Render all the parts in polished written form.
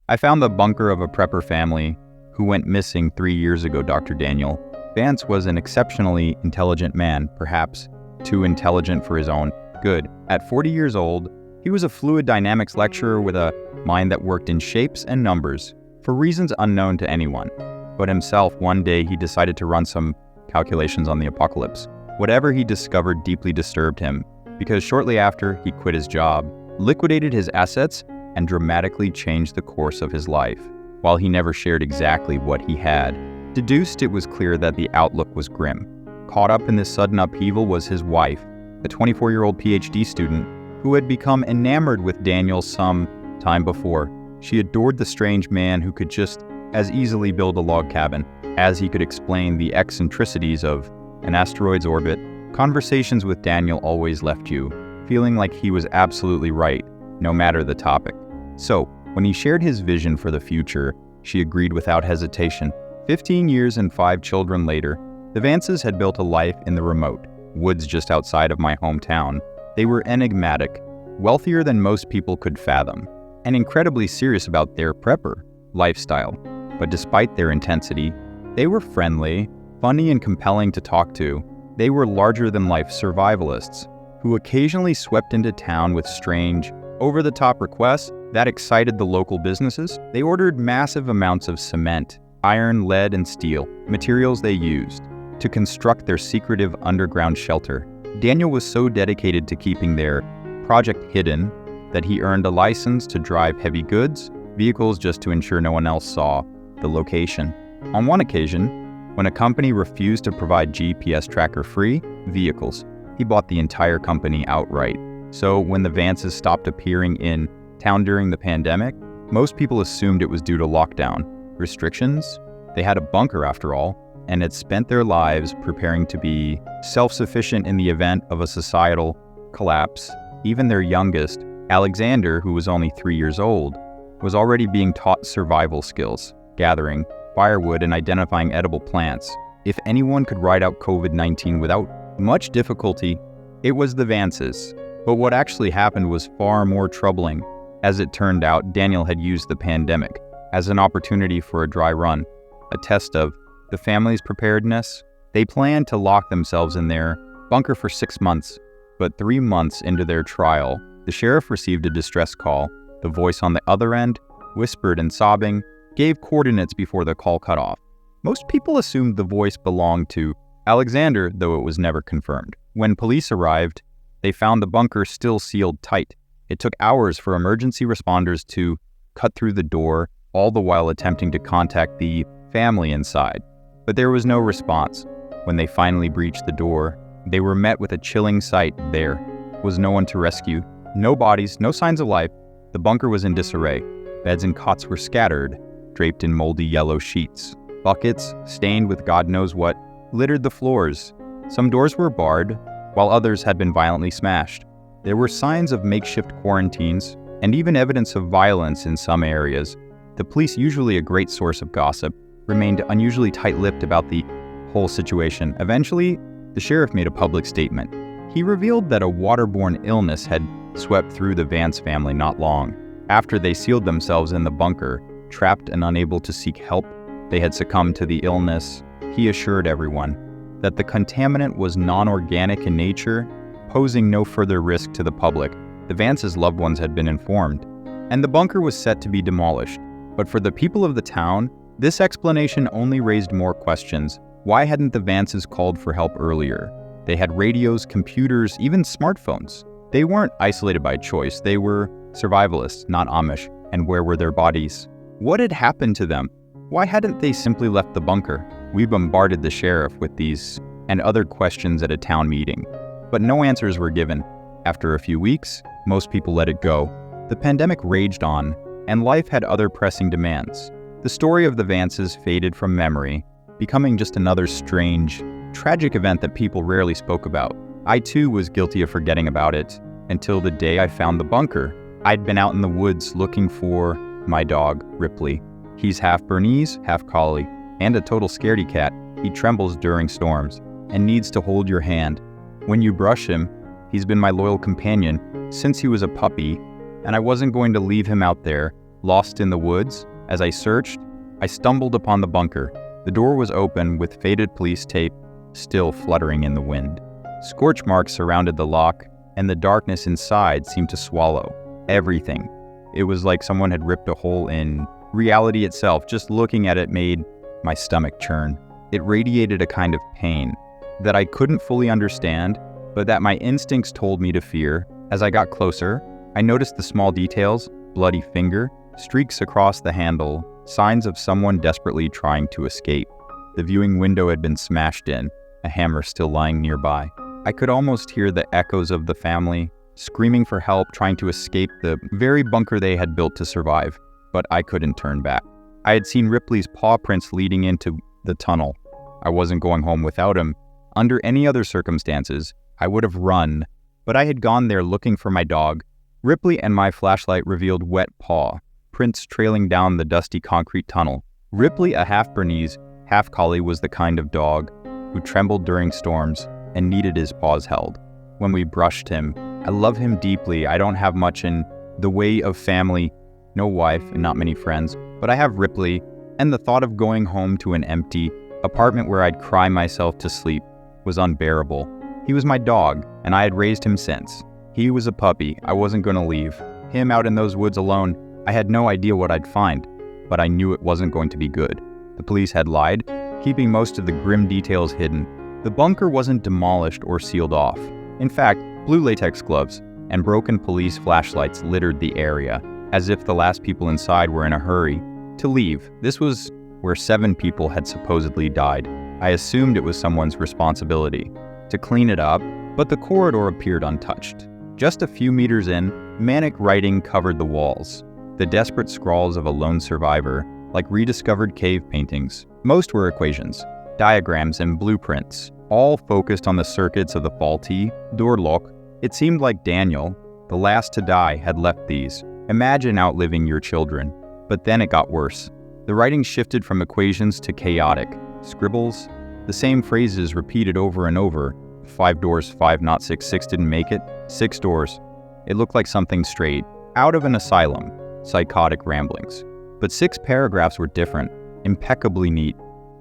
I found the bunker of a prepper family who went missing 3 years ago, Dr. Daniel. Vance was an exceptionally intelligent man, perhaps too intelligent for his own good. At 40 years old, he was a fluid dynamics lecturer with a mind that worked in shapes and numbers for reasons unknown to anyone. But himself, one day he decided to run some calculations on the apocalypse. Whatever he discovered deeply disturbed him, because shortly after, he quit his job, liquidated his assets, and dramatically changed the course of his life. While he never shared exactly what he had deduced, it was clear that the outlook was grim. Caught up in this sudden upheaval was his wife, a 24-year-old PhD student who had become enamored with Daniel some time before. She adored the strange man who could just as easily build a log cabin as he could explain the eccentricities of an asteroid's orbit. Conversations with Daniel always left you feeling like he was absolutely right, no matter the topic. So, when he shared his vision for the future, she agreed without hesitation. 15 years and 5 children later, the Vances had built a life in the remote woods just outside of my hometown. They were enigmatic, wealthier than most people could fathom, and incredibly serious about their prepper lifestyle. But despite their intensity, they were friendly, funny, and compelling to talk to. They were larger-than-life survivalists who occasionally swept into town with strange, over-the-top requests that excited the local businesses. They ordered massive amounts of cement, iron, lead, and steel, materials they used to construct their secretive underground shelter. Daniel was so dedicated to keeping their project hidden that he earned a license to drive heavy goods vehicles just to ensure no one else saw the location. On one occasion, when a company refused to provide GPS tracker-free vehicles, he bought the entire company outright. So when the Vances stopped appearing in town during the pandemic, most people assumed it was due to lockdown restrictions. They had a bunker after all, and had spent their lives preparing to be self-sufficient in the event of a societal collapse. Even their youngest, Alexander, who was only 3 years old, was already being taught survival skills, gathering firewood and identifying edible plants. If anyone could ride out COVID-19 without much difficulty, it was the Vances. But what actually happened was far more troubling. As it turned out, Daniel had used the pandemic as an opportunity for a dry run, a test of the family's preparedness. They planned to lock themselves in their bunker for 6 months, but 3 months into their trial, the sheriff received a distress call. The voice on the other end, whispered and sobbing, gave coordinates before the call cut off. Most people assumed the voice belonged to Alexander, though it was never confirmed. When police arrived, they found the bunker still sealed tight. It took hours for emergency responders to cut through the door, all the while attempting to contact the family inside. But there was no response. When they finally breached the door, they were met with a chilling sight. There was no one to rescue, no bodies, no signs of life. The bunker was in disarray. Beds and cots were scattered, draped in moldy yellow sheets. Buckets, stained with God knows what, littered the floors. Some doors were barred, while others had been violently smashed. There were signs of makeshift quarantines, and even evidence of violence in some areas. The police, usually a great source of gossip, remained unusually tight-lipped about the whole situation. Eventually, the sheriff made a public statement. He revealed that a waterborne illness had swept through the Vance family not long after they sealed themselves in the bunker. Trapped and unable to seek help, they had succumbed to the illness. He assured everyone that the contaminant was non-organic in nature, posing no further risk to the public. The Vance's loved ones had been informed, and the bunker was set to be demolished. But for the people of the town, this explanation only raised more questions. Why hadn't the Vances called for help earlier? They had radios, computers, even smartphones. They weren't isolated by choice. They were survivalists, not Amish. And where were their bodies? What had happened to them? Why hadn't they simply left the bunker? We bombarded the sheriff with these and other questions at a town meeting, but no answers were given. After a few weeks, most people let it go. The pandemic raged on, and life had other pressing demands. The story of the Vances faded from memory, becoming just another strange, tragic event that people rarely spoke about. I too was guilty of forgetting about it, until the day I found the bunker. I'd been out in the woods looking for my dog, Ripley. He's half Bernese, half collie, and a total scaredy cat. He trembles during storms, and needs to hold your hand. When you brush him, he's been my loyal companion since he was a puppy, and I wasn't going to leave him out there lost in the woods. As I searched, I stumbled upon the bunker. The door was open with faded police tape still fluttering in the wind. Scorch marks surrounded the lock, and the darkness inside seemed to swallow everything. It was like someone had ripped a hole in reality itself. Just looking at it made my stomach churn. It radiated a kind of pain that I couldn't fully understand, but that my instincts told me to fear. As I got closer, I noticed the small details: bloody finger, streaks across the handle, signs of someone desperately trying to escape. The viewing window had been smashed in, a hammer still lying nearby. I could almost hear the echoes of the family screaming for help, trying to escape the very bunker they had built to survive, but I couldn't turn back. I had seen Ripley's paw prints leading into the tunnel. I wasn't going home without him. Under any other circumstances, I would have run, but I had gone there looking for my dog. Ripley and my flashlight revealed wet paw prints trailing down the dusty concrete tunnel. Ripley, a half Bernese, half collie, was the kind of dog who trembled during storms and needed his paws held. When we brushed him, I love him deeply. I don't have much in the way of family, no wife and not many friends, but I have Ripley, and the thought of going home to an empty apartment where I'd cry myself to sleep was unbearable. He was my dog, and I had raised him since. He was a puppy. I wasn't going to leave him out in those woods alone. I had no idea what I'd find, but I knew it wasn't going to be good. The police had lied, keeping most of the grim details hidden. The bunker wasn't demolished or sealed off. In fact, blue latex gloves and broken police flashlights littered the area, as if the last people inside were in a hurry to leave. This was where 7 people had supposedly died. I assumed it was someone's responsibility to clean it up, but the corridor appeared untouched. Just a few meters in, manic writing covered the walls, the desperate scrawls of a lone survivor, like rediscovered cave paintings. Most were equations, diagrams, and blueprints, all focused on the circuits of the faulty door lock. It seemed like Daniel, the last to die, had left these. Imagine outliving your children. But then it got worse. The writing shifted from equations to chaotic scribbles, the same phrases repeated over and over. 5 doors, 5 not 6, 6 didn't make it, 6 doors. It looked like something straight out of an asylum, psychotic ramblings. But 6 paragraphs were different, impeccably neat,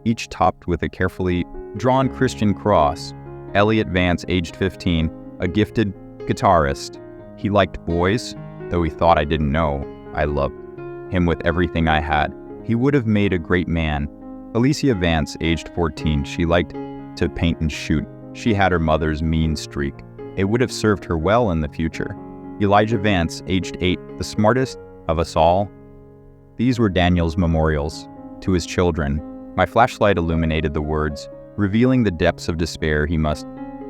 each topped with a carefully drawn Christian cross. Elliot Vance, aged 15, a gifted guitarist. He liked boys, though he thought I didn't know. I loved him with everything I had. He would have made a great man. Alicia Vance, aged 14, she liked to paint and shoot. She had her mother's mean streak. It would have served her well in the future. Elijah Vance, aged 8, the smartest of us all. These were Daniel's memorials to his children. My flashlight illuminated the words, revealing the depths of despair he must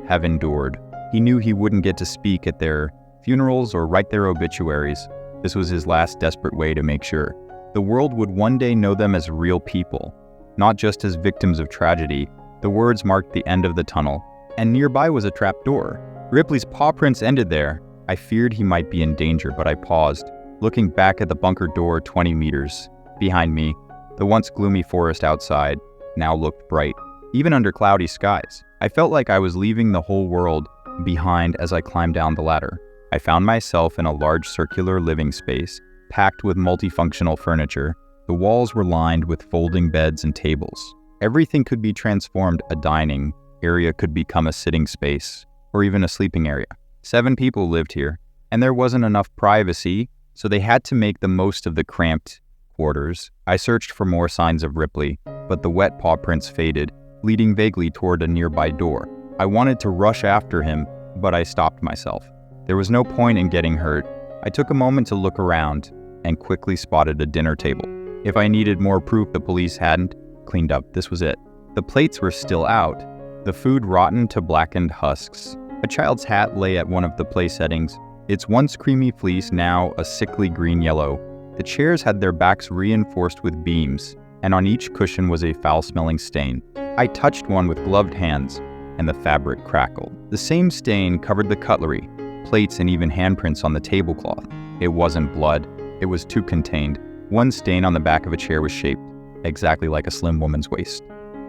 have endured. He knew he wouldn't get to speak at their funerals or write their obituaries. This was his last desperate way to make sure the world would one day know them as real people, not just as victims of tragedy. The words marked the end of the tunnel, and nearby was a trap door. Ripley's paw prints ended there. I feared he might be in danger, but I paused, looking back at the bunker door 20 meters. Behind me, the once gloomy forest outside now looked bright, even under cloudy skies. I felt like I was leaving the whole world behind as I climbed down the ladder. I found myself in a large circular living space, packed with multifunctional furniture. The walls were lined with folding beds and tables. Everything could be transformed. A dining area could become a sitting space, or even a sleeping area. 7 people lived here, and there wasn't enough privacy, so they had to make the most of the cramped quarters. I searched for more signs of Ripley, but the wet paw prints faded, leading vaguely toward a nearby door. I wanted to rush after him, but I stopped myself. There was no point in getting hurt. I took a moment to look around and quickly spotted a dinner table. If I needed more proof the police hadn't cleaned up, this was it. The plates were still out, the food rotten to blackened husks. A child's hat lay at one of the place settings, its once creamy fleece now a sickly green-yellow. The chairs had their backs reinforced with beams, and on each cushion was a foul-smelling stain. I touched one with gloved hands, and the fabric crackled. The same stain covered the cutlery, plates, and even handprints on the tablecloth. It wasn't blood. It was too contained. One stain on the back of a chair was shaped exactly like a slim woman's waist.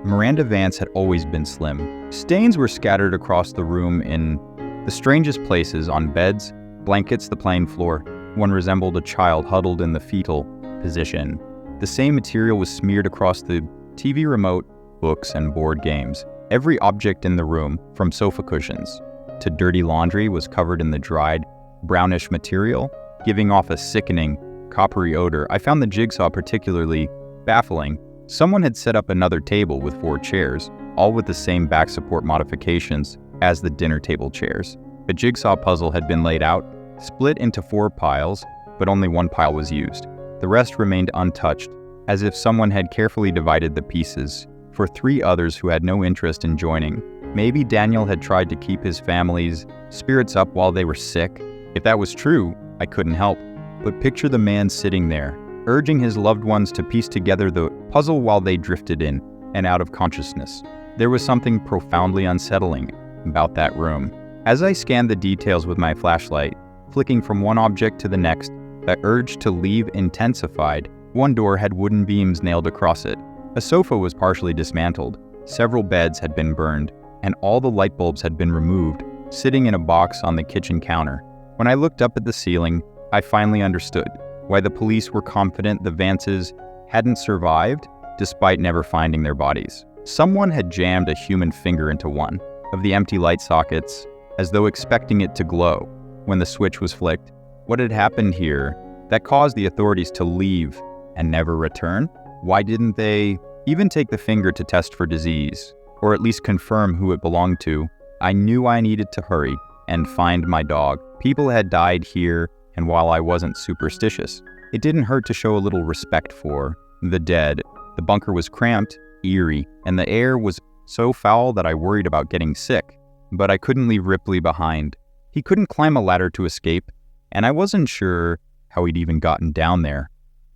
Miranda Vance had always been slim. Stains were scattered across the room in the strangest places, on beds, blankets, the plain floor. One resembled a child huddled in the fetal position. The same material was smeared across the TV remote, books, and board games. Every object in the room, from sofa cushions to dirty laundry, was covered in the dried, brownish material, giving off a sickening, coppery odor. I found the jigsaw particularly baffling. Someone had set up another table with 4 chairs, all with the same back support modifications as the dinner table chairs. A jigsaw puzzle had been laid out, split into 4 piles, but only one pile was used. The rest remained untouched, as if someone had carefully divided the pieces for 3 others who had no interest in joining. Maybe Daniel had tried to keep his family's spirits up while they were sick. If that was true, I couldn't help but picture the man sitting there, urging his loved ones to piece together the puzzle while they drifted in and out of consciousness. There was something profoundly unsettling about that room. As I scanned the details with my flashlight, flicking from one object to the next, the urge to leave intensified. One door had wooden beams nailed across it. A sofa was partially dismantled. Several beds had been burned, and all the light bulbs had been removed, sitting in a box on the kitchen counter. When I looked up at the ceiling, I finally understood why the police were confident the Vances hadn't survived, despite never finding their bodies. Someone had jammed a human finger into one of the empty light sockets, as though expecting it to glow when the switch was flicked. What had happened here that caused the authorities to leave and never return? Why didn't they even take the finger to test for disease, or at least confirm who it belonged to? I knew I needed to hurry and find my dog. People had died here, and while I wasn't superstitious, it didn't hurt to show a little respect for the dead. The bunker was cramped, eerie, and the air was so foul that I worried about getting sick. But I couldn't leave Ripley behind. He couldn't climb a ladder to escape, and I wasn't sure how he'd even gotten down there.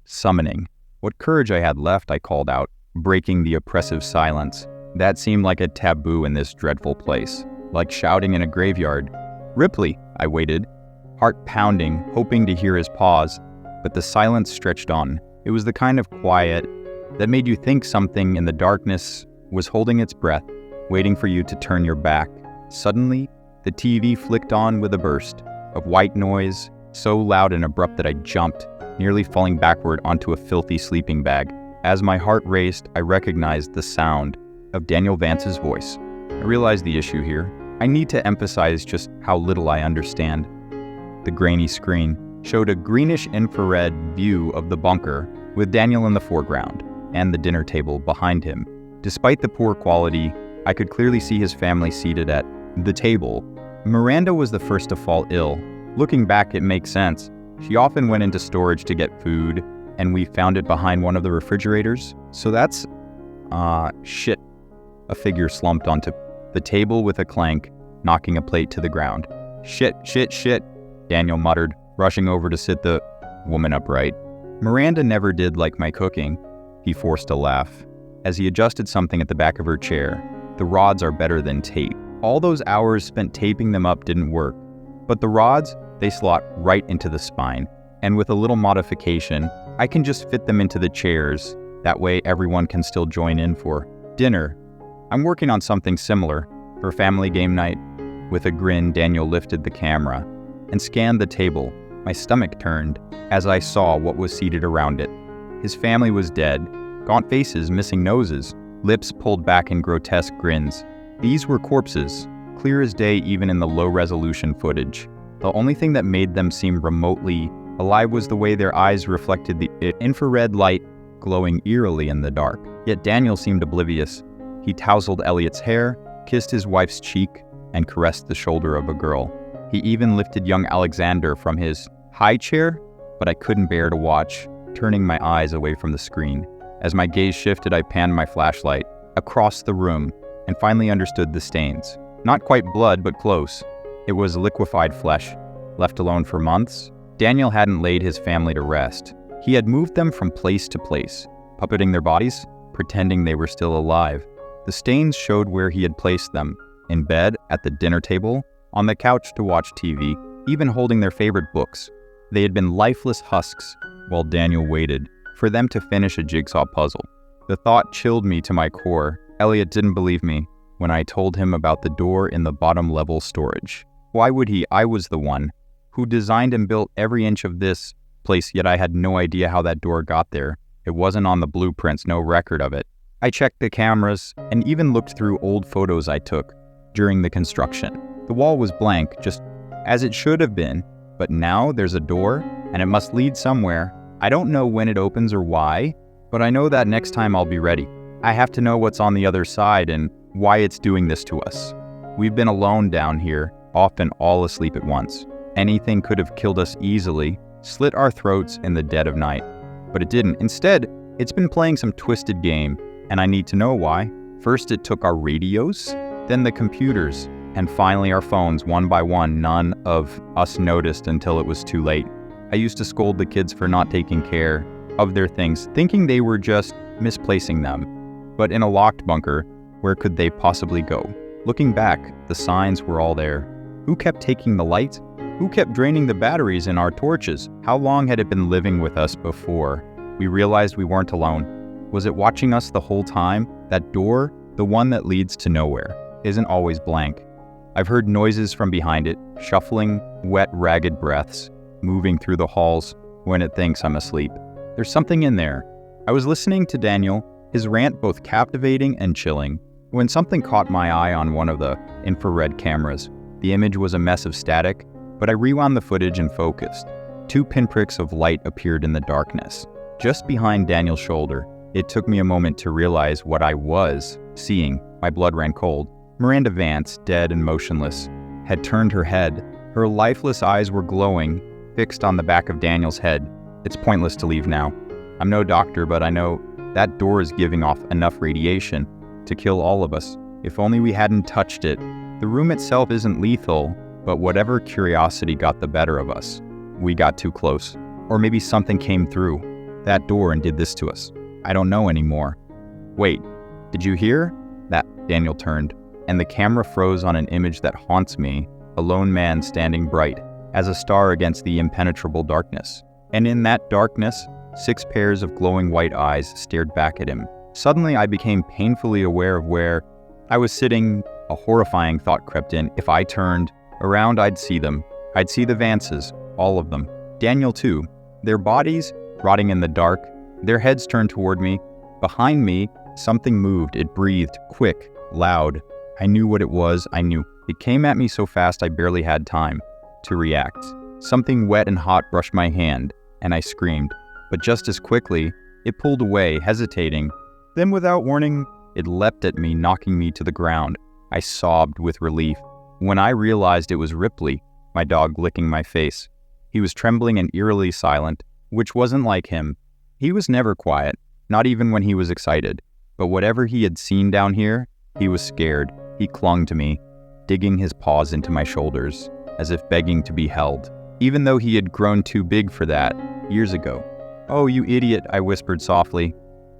Summoning. What courage I had left, I called out, breaking the oppressive silence. That seemed like a taboo in this dreadful place, like shouting in a graveyard. "Ripley!" I waited, heart pounding, hoping to hear his pause, but the silence stretched on. It was the kind of quiet that made you think something in the darkness was holding its breath, waiting for you to turn your back. Suddenly, the TV flicked on with a burst of white noise, so loud and abrupt that I jumped, nearly falling backward onto a filthy sleeping bag. As my heart raced, I recognized the sound of Daniel Vance's voice. I realized the issue here. I need to emphasize just how little I understand. The grainy screen showed a greenish infrared view of the bunker, with Daniel in the foreground and the dinner table behind him. Despite the poor quality, I could clearly see his family seated at the table. Miranda was the first to fall ill. Looking back, it makes sense. She often went into storage to get food, and we found it behind one of the refrigerators. So that's... shit. A figure slumped onto the table with a clank, knocking a plate to the ground. Shit, Daniel muttered, rushing over to sit the woman upright. Miranda never did like my cooking. He forced a laugh as he adjusted something at the back of her chair. The rods are better than tape. All those hours spent taping them up didn't work. But the rods, they slot right into the spine. And with a little modification, I can just fit them into the chairs. That way everyone can still join in for dinner. I'm working on something similar for family game night. With a grin, Daniel lifted the camera and scanned the table. My stomach turned as I saw what was seated around it. His family was dead, gaunt faces, missing noses, lips pulled back in grotesque grins. These were corpses, clear as day even in the low-resolution footage. The only thing that made them seem remotely alive was the way their eyes reflected the infrared light glowing eerily in the dark. Yet Daniel seemed oblivious. He tousled Elliot's hair, kissed his wife's cheek, and caressed the shoulder of a girl. He even lifted young Alexander from his high chair, but I couldn't bear to watch, turning my eyes away from the screen. As my gaze shifted, I panned my flashlight across the room and finally understood the stains. Not quite blood, but close. It was liquefied flesh, left alone for months. Daniel hadn't laid his family to rest. He had moved them from place to place, puppeting their bodies, pretending they were still alive. The stains showed where he had placed them, in bed, at the dinner table, on the couch to watch TV, even holding their favorite books. They had been lifeless husks while Daniel waited for them to finish a jigsaw puzzle. The thought chilled me to my core. Elliot didn't believe me when I told him about the door in the bottom level storage. Why would he? I was the one who designed and built every inch of this place, yet I had no idea how that door got there. It wasn't on the blueprints, no record of it. I checked the cameras and even looked through old photos I took during the construction. The wall was blank, just as it should have been, but now there's a door and it must lead somewhere. I don't know when it opens or why, but I know that next time I'll be ready. I have to know what's on the other side and why it's doing this to us. We've been alone down here, often all asleep at once. Anything could have killed us easily, slit our throats in the dead of night. But it didn't. Instead, it's been playing some twisted game, and I need to know why. First it took our radios, then the computers, and finally our phones one by one. None of us noticed until it was too late. I used to scold the kids for not taking care of their things, thinking they were just misplacing them. But in a locked bunker, where could they possibly go? Looking back, the signs were all there. Who kept taking the lights? Who kept draining the batteries in our torches? How long had it been living with us before we realized we weren't alone? Was it watching us the whole time? That door, the one that leads to nowhere, isn't always blank. I've heard noises from behind it, shuffling, wet, ragged breaths, moving through the halls when it thinks I'm asleep. There's something in there. I was listening to Daniel, his rant both captivating and chilling, when something caught my eye on one of the infrared cameras. The image was a mess of static, but I rewound the footage and focused. 2 pinpricks of light appeared in the darkness, just behind Daniel's shoulder. It took me a moment to realize what I was seeing. My blood ran cold. Miranda Vance, dead and motionless, had turned her head. Her lifeless eyes were glowing, fixed on the back of Daniel's head. It's pointless to leave now. I'm no doctor, but I know that door is giving off enough radiation to kill all of us. If only we hadn't touched it. The room itself isn't lethal, but whatever curiosity got the better of us. We got too close. Or maybe something came through that door and did this to us. I don't know anymore. Wait, did you hear? That Daniel turned, and the camera froze on an image that haunts me, a lone man standing bright as a star against the impenetrable darkness. And in that darkness, 6 pairs of glowing white eyes stared back at him. Suddenly I became painfully aware of where I was sitting. A horrifying thought crept in. If I turned around, I'd see them. I'd see the Vances, all of them. Daniel too. Their bodies rotting in the dark, their heads turned toward me. Behind me, something moved. It breathed, quick, loud. I knew what it was. I knew. It came at me so fast I barely had time to react. Something wet and hot brushed my hand, and I screamed. But just as quickly, it pulled away, hesitating. Then without warning, it leapt at me, knocking me to the ground. I sobbed with relief when I realized it was Ripley, my dog, licking my face. He was trembling and eerily silent, which wasn't like him. He was never quiet, not even when he was excited. But whatever he had seen down here, he was scared. He clung to me, digging his paws into my shoulders, as if begging to be held, even though he had grown too big for that years ago. "Oh, you idiot," I whispered softly,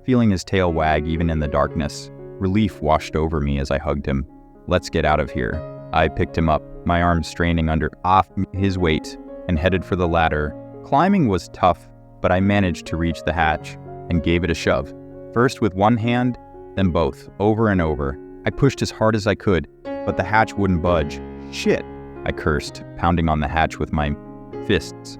feeling his tail wag even in the darkness. Relief washed over me as I hugged him. "Let's get out of here." I picked him up, my arms straining under off his weight, and headed for the ladder. Climbing was tough, but I managed to reach the hatch and gave it a shove. First with one hand, then both, over and over. I pushed as hard as I could, but the hatch wouldn't budge. "Shit," I cursed, pounding on the hatch with my fists.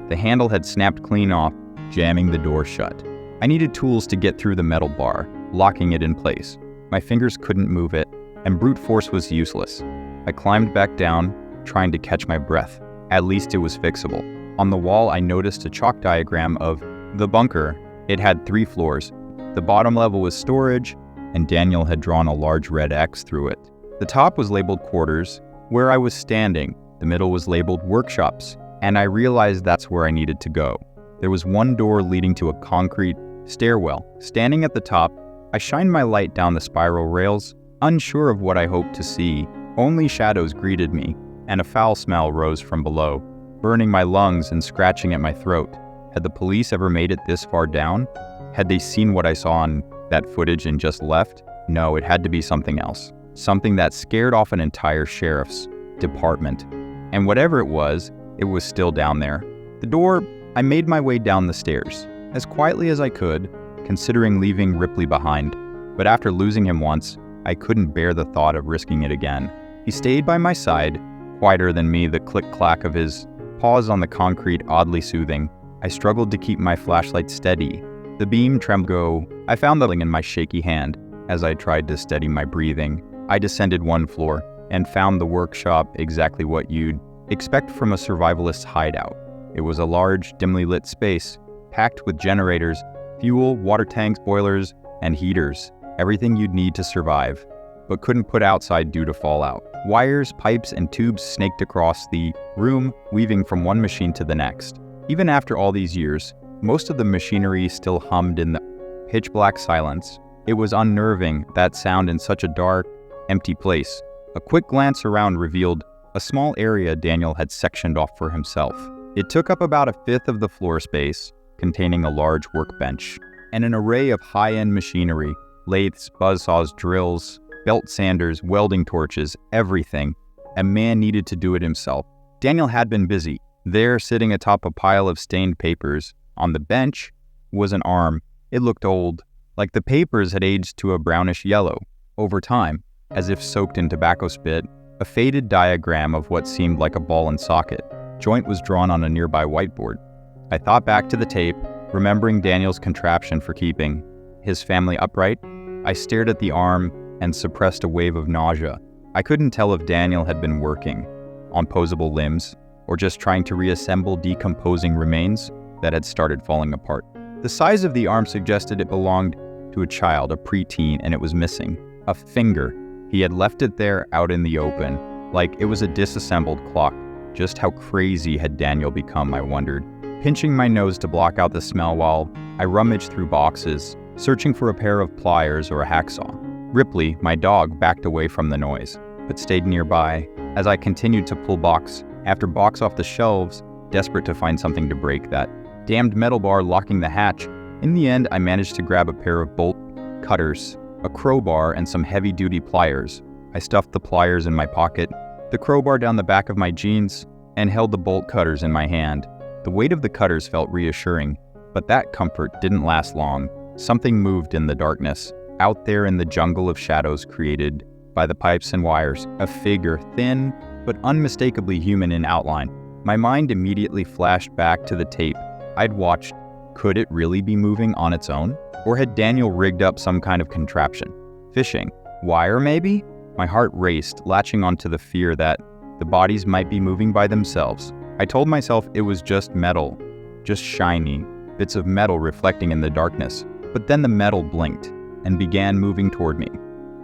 The handle had snapped clean off, jamming the door shut. I needed tools to get through the metal bar, locking it in place. My fingers couldn't move it, and brute force was useless. I climbed back down, trying to catch my breath. At least it was fixable. On the wall, I noticed a chalk diagram of the bunker. It had 3 floors. The bottom level was storage, and Daniel had drawn a large red X through it. The top was labeled quarters, where I was standing. The middle was labeled workshops, and I realized that's where I needed to go. There was one door leading to a concrete stairwell. Standing at the top, I shined my light down the spiral rails, unsure of what I hoped to see. Only shadows greeted me, and a foul smell rose from below, burning my lungs and scratching at my throat. Had the police ever made it this far down? Had they seen what I saw on that footage and just left? No, it had to be something else. Something that scared off an entire sheriff's department. And whatever it was still down there. The door, I made my way down the stairs, as quietly as I could, considering leaving Ripley behind. But after losing him once, I couldn't bear the thought of risking it again. He stayed by my side, quieter than me, the click-clack of his paws on the concrete oddly soothing. I struggled to keep my flashlight steady. The beam trembled. I found the ring in my shaky hand as I tried to steady my breathing. I descended one floor and found the workshop exactly what you'd expect from a survivalist's hideout. It was a large, dimly lit space, packed with generators, fuel, water tanks, boilers, and heaters. Everything you'd need to survive, but couldn't put outside due to fallout. Wires, pipes, and tubes snaked across the room, weaving from one machine to the next. Even after all these years, most of the machinery still hummed in the pitch-black silence. It was unnerving, that sound in such a dark, empty place. A quick glance around revealed a small area Daniel had sectioned off for himself. It took up about a fifth of the floor space, containing a large workbench, and an array of high-end machinery, lathes, buzzsaws, drills, belt sanders, welding torches, everything. A man needed to do it himself. Daniel had been busy. There, sitting atop a pile of stained papers, on the bench, was an arm. It looked old, like the papers had aged to a brownish yellow. Over time, as if soaked in tobacco spit, a faded diagram of what seemed like a ball and socket joint was drawn on a nearby whiteboard. I thought back to the tape, remembering Daniel's contraption for keeping his family upright. I stared at the arm and suppressed a wave of nausea. I couldn't tell if Daniel had been working on posable limbs or just trying to reassemble decomposing remains that had started falling apart. The size of the arm suggested it belonged to a child, a preteen, and it was missing. A finger. He had left it there out in the open, like it was a disassembled clock. Just how crazy had Daniel become, I wondered, pinching my nose to block out the smell while I rummaged through boxes, searching for a pair of pliers or a hacksaw. Ripley, my dog, backed away from the noise, but stayed nearby as I continued to pull box after box off the shelves, desperate to find something to break that damned metal bar locking the hatch. In the end, I managed to grab a pair of bolt cutters, a crowbar, and some heavy-duty pliers. I stuffed the pliers in my pocket, the crowbar down the back of my jeans, and held the bolt cutters in my hand. The weight of the cutters felt reassuring, but that comfort didn't last long. Something moved in the darkness, out there in the jungle of shadows created by the pipes and wires, a figure, thin but unmistakably human in outline. My mind immediately flashed back to the tape I'd watched. Could it really be moving on its own? Or had Daniel rigged up some kind of contraption? Fishing? Wire, maybe? My heart raced, latching onto the fear that the bodies might be moving by themselves. I told myself it was just metal, just shiny, bits of metal reflecting in the darkness. But then the metal blinked and began moving toward me.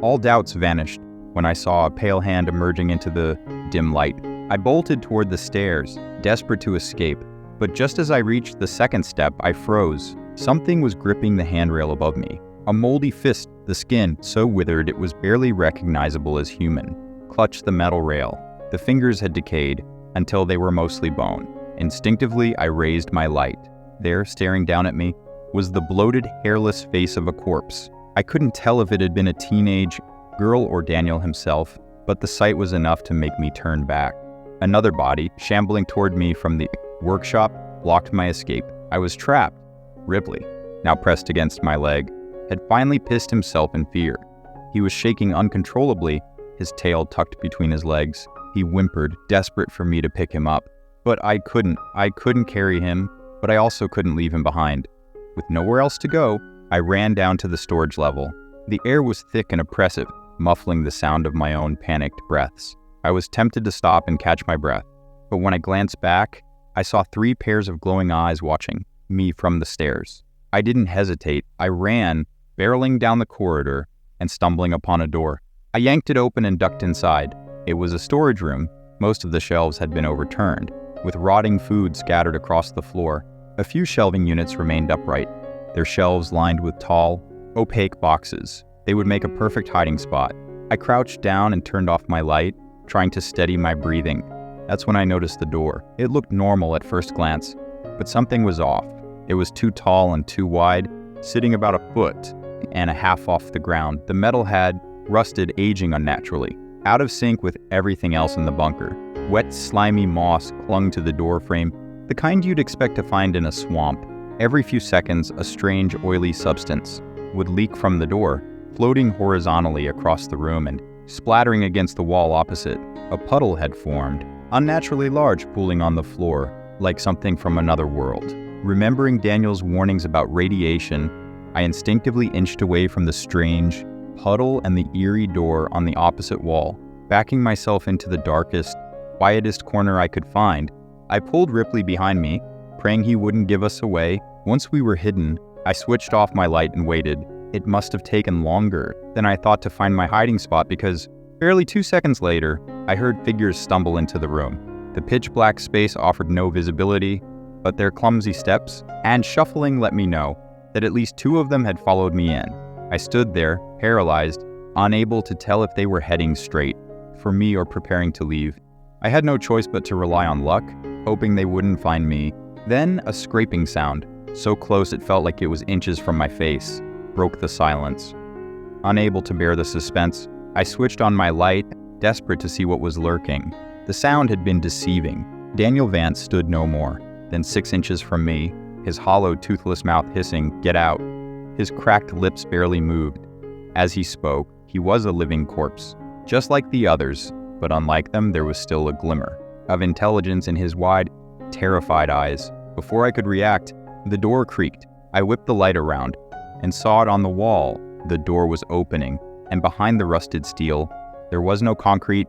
All doubts vanished when I saw a pale hand emerging into the dim light. I bolted toward the stairs, desperate to escape, but just as I reached the second step, I froze. Something was gripping the handrail above me. A moldy fist, the skin so withered it was barely recognizable as human, clutched the metal rail. The fingers had decayed until they were mostly bone. Instinctively, I raised my light. There, staring down at me, was the bloated, hairless face of a corpse. I couldn't tell if it had been a teenage girl or Daniel himself, but the sight was enough to make me turn back. Another body, shambling toward me from the workshop, blocked my escape. I was trapped. Ripley, now pressed against my leg, had finally pissed himself in fear. He was shaking uncontrollably, his tail tucked between his legs. He whimpered, desperate for me to pick him up. But I couldn't. I couldn't carry him, but I also couldn't leave him behind. With nowhere else to go, I ran down to the storage level. The air was thick and oppressive, muffling the sound of my own panicked breaths. I was tempted to stop and catch my breath, but when I glanced back, I saw 3 pairs of glowing eyes watching me from the stairs. I didn't hesitate. I ran, barreling down the corridor and stumbling upon a door. I yanked it open and ducked inside. It was a storage room. Most of the shelves had been overturned, with rotting food scattered across the floor. A few shelving units remained upright, their shelves lined with tall, opaque boxes. They would make a perfect hiding spot. I crouched down and turned off my light, trying to steady my breathing. That's when I noticed the door. It looked normal at first glance, but something was off. It was too tall and too wide, sitting about a foot and a half off the ground. The metal had rusted, aging unnaturally, out of sync with everything else in the bunker. Wet, slimy moss clung to the door frame, the kind you'd expect to find in a swamp. Every few seconds, a strange, oily substance would leak from the door, floating horizontally across the room and splattering against the wall opposite. A puddle had formed, unnaturally large, pooling on the floor, like something from another world. Remembering Daniel's warnings about radiation, I instinctively inched away from the strange puddle and the eerie door on the opposite wall. Backing myself into the darkest, quietest corner I could find, I pulled Ripley behind me, praying he wouldn't give us away. Once we were hidden, I switched off my light and waited. It must have taken longer than I thought to find my hiding spot because barely 2 seconds later, I heard figures stumble into the room. The pitch-black space offered no visibility, but their clumsy steps and shuffling let me know that at least 2 of them had followed me in. I stood there, paralyzed, unable to tell if they were heading straight for me or preparing to leave. I had no choice but to rely on luck, hoping they wouldn't find me. Then a scraping sound, so close it felt like it was inches from my face, broke the silence. Unable to bear the suspense, I switched on my light, desperate to see what was lurking. The sound had been deceiving. Daniel Vance stood no more than 6 inches from me, his hollow, toothless mouth hissing, "Get out." His cracked lips barely moved. As he spoke, he was a living corpse, just like the others, but unlike them, there was still a glimmer of intelligence in his wide, terrified eyes. Before I could react, the door creaked. I whipped the light around and saw it on the wall. The door was opening, and behind the rusted steel, there was no concrete,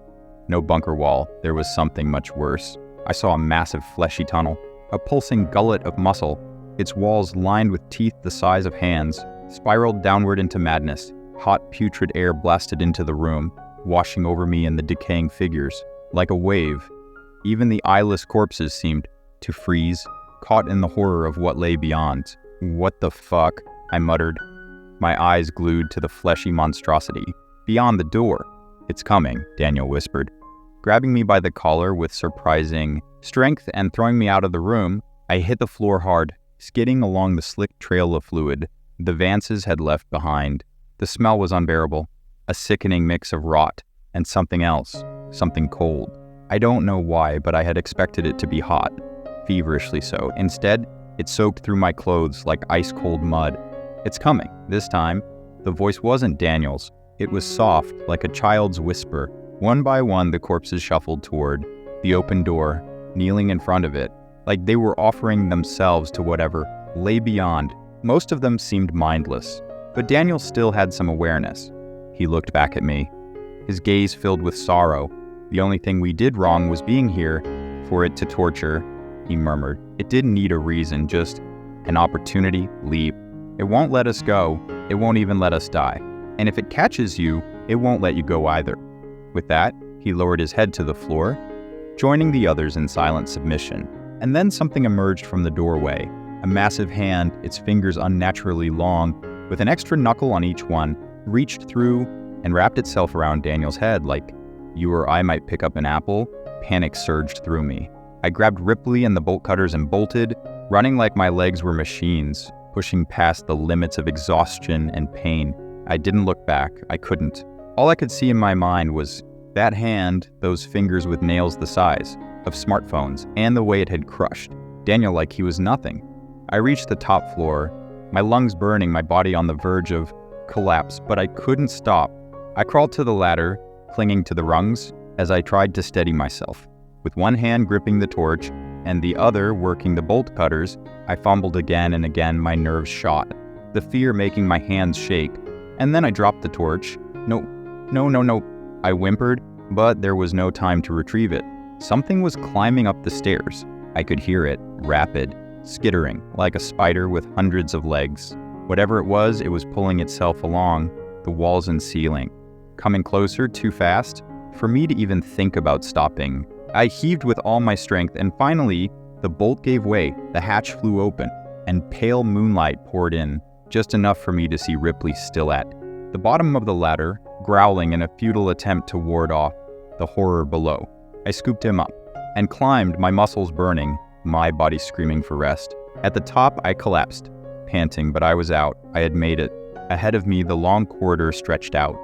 no bunker wall. There was something much worse. I saw a massive fleshy tunnel, a pulsing gullet of muscle, its walls lined with teeth the size of hands, spiraled downward into madness. Hot, putrid air blasted into the room, washing over me and the decaying figures. Like a wave, even the eyeless corpses seemed to freeze, caught in the horror of what lay beyond. "What the fuck?" I muttered, my eyes glued to the fleshy monstrosity beyond the door. "It's coming," Daniel whispered, grabbing me by the collar with surprising strength and throwing me out of the room. I hit the floor hard, skidding along the slick trail of fluid the Vances had left behind. The smell was unbearable, a sickening mix of rot and something else, something cold. I don't know why, but I had expected it to be hot, feverishly so. Instead, it soaked through my clothes like ice-cold mud. "It's coming." This time, the voice wasn't Daniel's. It was soft, like a child's whisper. One by one, the corpses shuffled toward the open door, kneeling in front of it, like they were offering themselves to whatever lay beyond. Most of them seemed mindless, but Daniel still had some awareness. He looked back at me, his gaze filled with sorrow. "The only thing we did wrong was being here for it to torture," he murmured. "It didn't need a reason, just an opportunity. Leave. It won't let us go. It won't even let us die. And if it catches you, it won't let you go either." With that, he lowered his head to the floor, joining the others in silent submission. And then something emerged from the doorway. A massive hand, its fingers unnaturally long, with an extra knuckle on each one, reached through and wrapped itself around Daniel's head like you or I might pick up an apple. Panic surged through me. I grabbed Ripley and the bolt cutters and bolted, running like my legs were machines, pushing past the limits of exhaustion and pain. I didn't look back. I couldn't. All I could see in my mind was that hand, those fingers with nails the size of smartphones, and the way it had crushed Daniel like he was nothing. I reached the top floor, my lungs burning, my body on the verge of collapse, but I couldn't stop. I crawled to the ladder, clinging to the rungs as I tried to steady myself. With one hand gripping the torch and the other working the bolt cutters, I fumbled again and again, my nerves shot, the fear making my hands shake. And then I dropped the torch. No, I whimpered, but there was no time to retrieve it. Something was climbing up the stairs. I could hear it, rapid, skittering, like a spider with hundreds of legs. Whatever it was pulling itself along the walls and ceiling, coming closer too fast for me to even think about stopping. I heaved with all my strength, and finally, the bolt gave way, the hatch flew open, and pale moonlight poured in, just enough for me to see Ripley still at the bottom of the ladder, growling in a futile attempt to ward off the horror below. I scooped him up and climbed, my muscles burning, my body screaming for rest. At the top, I collapsed, panting, but I was out. I had made it. Ahead of me, the long corridor stretched out,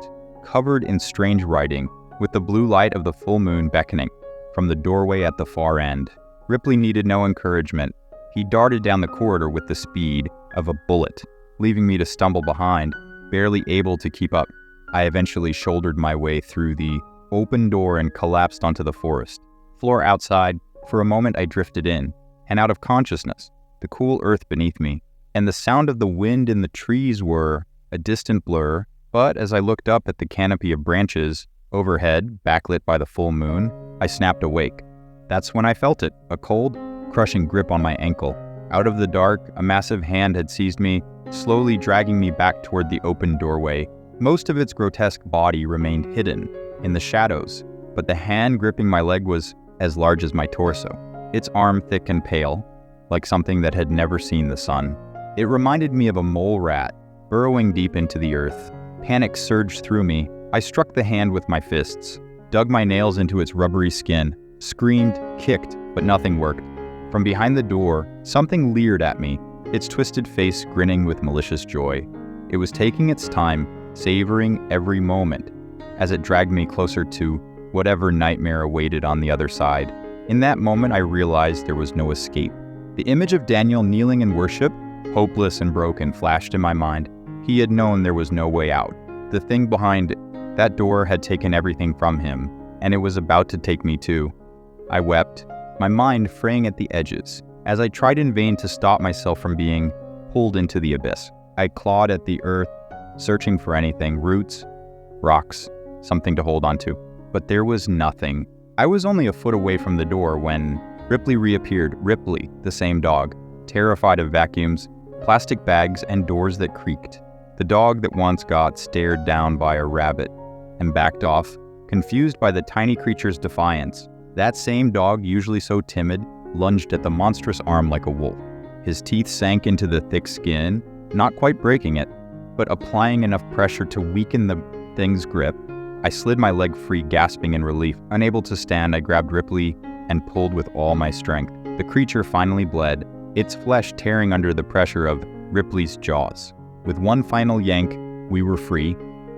covered in strange writing, with the blue light of the full moon beckoning from the doorway at the far end. Ripley needed no encouragement. He darted down the corridor with the speed of a bullet, leaving me to stumble behind, barely able to keep up. I eventually shouldered my way through the open door and collapsed onto the forest. Floor outside. For a moment I drifted in, and out of consciousness, the cool earth beneath me, and the sound of the wind in the trees were a distant blur, but as I looked up at the canopy of branches overhead, backlit by the full moon, I snapped awake. That's when I felt it, a cold, crushing grip on my ankle. Out of the dark, a massive hand had seized me, slowly dragging me back toward the open doorway. Most of its grotesque body remained hidden in the shadows, but the hand gripping my leg was as large as my torso, its arm thick and pale, like something that had never seen the sun. It reminded me of a mole rat, burrowing deep into the earth. Panic surged through me. I struck the hand with my fists, dug my nails into its rubbery skin, screamed, kicked, but nothing worked. From behind the door, something leered at me, its twisted face grinning with malicious joy. It was taking its time, savoring every moment, as it dragged me closer to whatever nightmare awaited on the other side. In that moment, I realized there was no escape. The image of Daniel kneeling in worship, hopeless and broken, flashed in my mind. He had known there was no way out. The thing behind that door had taken everything from him, and it was about to take me too. I wept, my mind fraying at the edges, as I tried in vain to stop myself from being pulled into the abyss. I clawed at the earth, searching for anything, roots, rocks, something to hold onto. But there was nothing. I was only a foot away from the door when Ripley reappeared. Ripley, the same dog, terrified of vacuums, plastic bags, and doors that creaked. The dog that once got stared down by a rabbit and backed off, confused by the tiny creature's defiance. That same dog, usually so timid, lunged at the monstrous arm like a wolf. His teeth sank into the thick skin, not quite breaking it, but applying enough pressure to weaken the thing's grip. I slid my leg free, gasping in relief. Unable to stand, I grabbed Ripley and pulled with all my strength. The creature finally bled, its flesh tearing under the pressure of Ripley's jaws. With one final yank, we were free.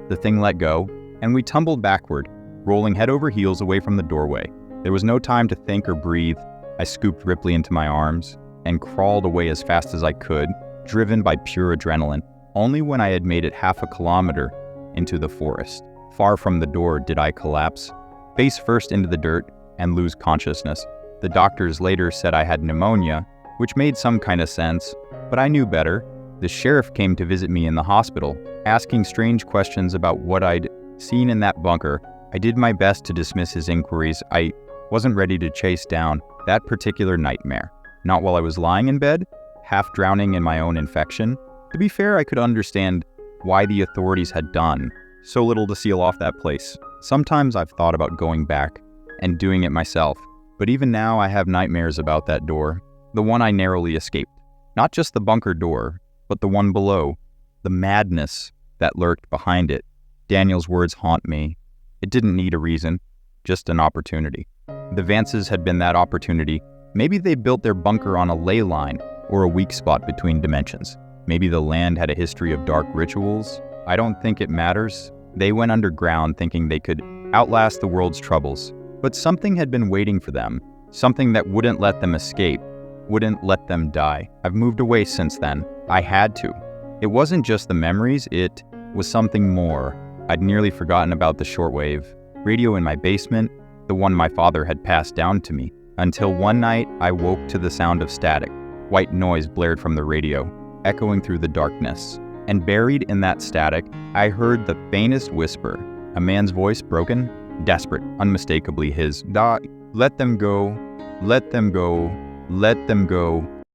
The thing let go, and we tumbled backward, rolling head over heels away from the doorway. There was no time to think or breathe. I scooped Ripley into my arms and crawled away as fast as I could, driven by pure adrenaline. Only when I had made it half a kilometer into the forest, far from the door, did I collapse, face first into the dirt, and lose consciousness. The doctors later said I had pneumonia, which made some kind of sense, but I knew better. The sheriff came to visit me in the hospital, asking strange questions about what I'd seen in that bunker. I did my best to dismiss his inquiries. I wasn't ready to chase down that particular nightmare. Not while I was lying in bed, half drowning in my own infection. To be fair, I could understand why the authorities had done so little to seal off that place. Sometimes I've thought about going back and doing it myself, but even now I have nightmares about that door, the one I narrowly escaped. Not just the bunker door, but the one below, the madness that lurked behind it. Daniel's words haunt me. It didn't need a reason, just an opportunity. The Vances had been that opportunity. Maybe they built their bunker on a ley line or a weak spot between dimensions. Maybe the land had a history of dark rituals. I don't think it matters. They went underground thinking they could outlast the world's troubles. But something had been waiting for them, something that wouldn't let them escape, wouldn't let them die. I've moved away since then. I had to. It wasn't just the memories, it was something more. I'd nearly forgotten about the shortwave radio in my basement, the one my father had passed down to me, until one night I woke to the sound of static. White noise blared from the radio, echoing through the darkness. And buried in that static, I heard the faintest whisper, a man's voice, broken, desperate, unmistakably his. Let them go, let them go, let them go.